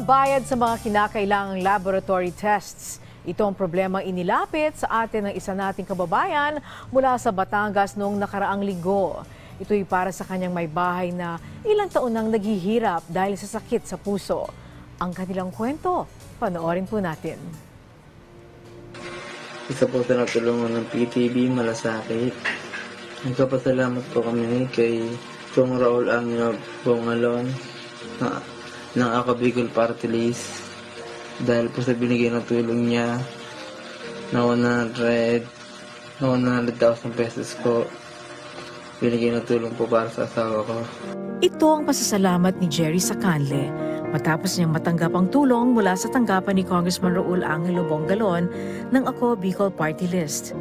Pambayad sa mga kinakailangang laboratory tests. Ito ang problemang inilapit sa atin ng isa nating kababayan mula sa Batangas noong nakaraang linggo. Ito'y para sa kanyang may bahay na ilang taon nang naghihirap dahil sa sakit sa puso. Ang kanilang kwento, panoorin po natin. Isa po sa natulungan ng PTV Malasakit. Nagpapasalamat po kami kay Kong Raul Angelo Bongalon ng Ako Bicol Party List dahil po sa binigay na tulong niya na 100,000 pesos po. Binigay na tulong po para sa asawa ko. Ito ang pasasalamat ni Jerry Sacanle matapos niyang matanggap ang tulong mula sa tanggapan ni Congressman Raul Angelo Bongalon ng Ako Bicol Party List.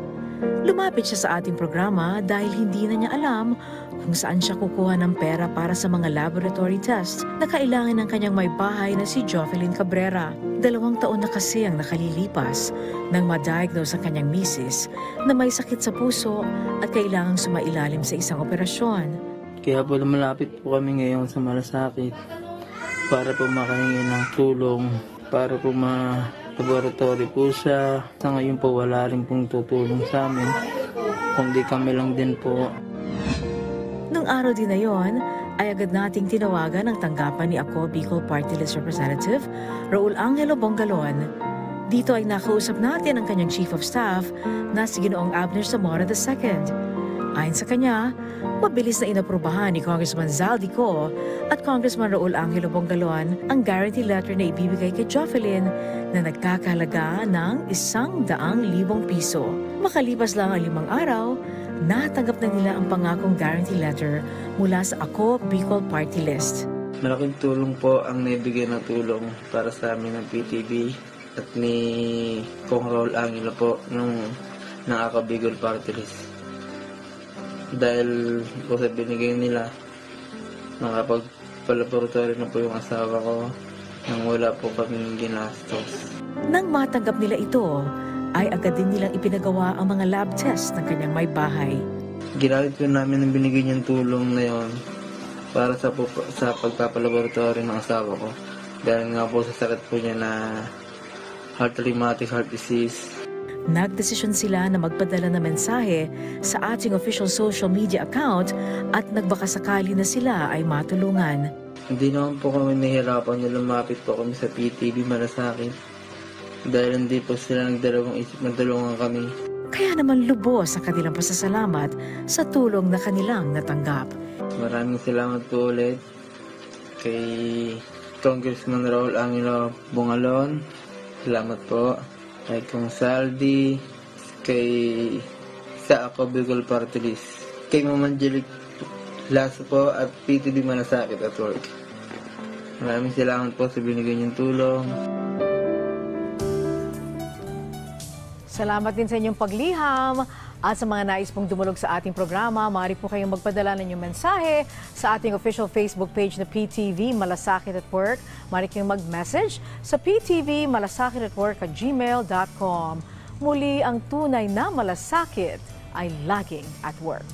Lumapit siya sa ating programa dahil hindi na niya alam kung saan siya kukuha ng pera para sa mga laboratory tests na kailangan ng kanyang may bahay na si Jovelyn Cabrera. 2 taon na kasi ang nakalilipas nang ma-diagnose ang kanyang misis na may sakit sa puso at kailangang sumailalim sa isang operasyon. Kaya po lumalapit po kami ngayon sa Malasakit para po makahingi ng tulong, para po laboratory po siya. Sa ngayon po wala rin pong tutulong sa amin, kundi kami lang din po. Nung araw din na yon, ay agad nating tinawagan ang tanggapan ni Ako Bicol Party List Representative Raul Angelo Bongalon. Dito ay nakausap natin ang kanyang Chief of Staff na si Ginoong Abner Zamora II. Ayon sa kanya, mabilis na inaprubahan ni Congressman Zaldico at Congressman Raul Angelo Bongalon ang guarantee letter na ibibigay kay Jovelyn na nagkakahalaga ng 100,000 piso. Makalipas lang ang 5 araw, natanggap na nila ang pangakong guarantee letter mula sa Ako Bicol Party List. Malaking tulong po ang naibigay na tulong para sa amin ng PTV at ni Kong Raul Angelo po ng Ako Bicol Party List. Dahil po sa binigay nila, nakapagpalaboratory na po yung asawa ko nang wala po kaming ginastos. Nang matanggap nila ito, ay agad din nilang ipinagawa ang mga lab test ng kanyang may bahay. Ginamit po namin ang binigay niyang tulong na yon para sa pagpapalaboratory ng asawa ko. Dahil nga po sa sakit po niya na rheumatic heart disease. Nagdesisyon sila na magpadala ng mensahe sa ating official social media account at nagbakasakali na sila ay matulungan. Hindi naman po kami nahihirapan na lumapit po kami sa PTV Malasakit dahil hindi po sila nagdalawang isip na tulungan kami. Kaya naman lubos ang kanilang pasasalamat sa tulong na kanilang natanggap. Maraming salamat po ulit kay Congressman Raul Angelo Bongalon. Salamat po kay Kong Saldi, kay sa Ako Bicol Party List, kay Ma'am Angelic Lasso po at PTV Malasakit at Work. Maraming salamat po sa binigay niyong tulong. Salamat din sa inyong pagliham at sa mga nais pong dumulog sa ating programa. Maaari po kayong magpadala ng inyong mensahe sa ating official Facebook page na PTV Malasakit at Work. Maaari kayong mag-message sa ptvmalasakit@gmail.com. Muli, ang tunay na malasakit ay laging at work.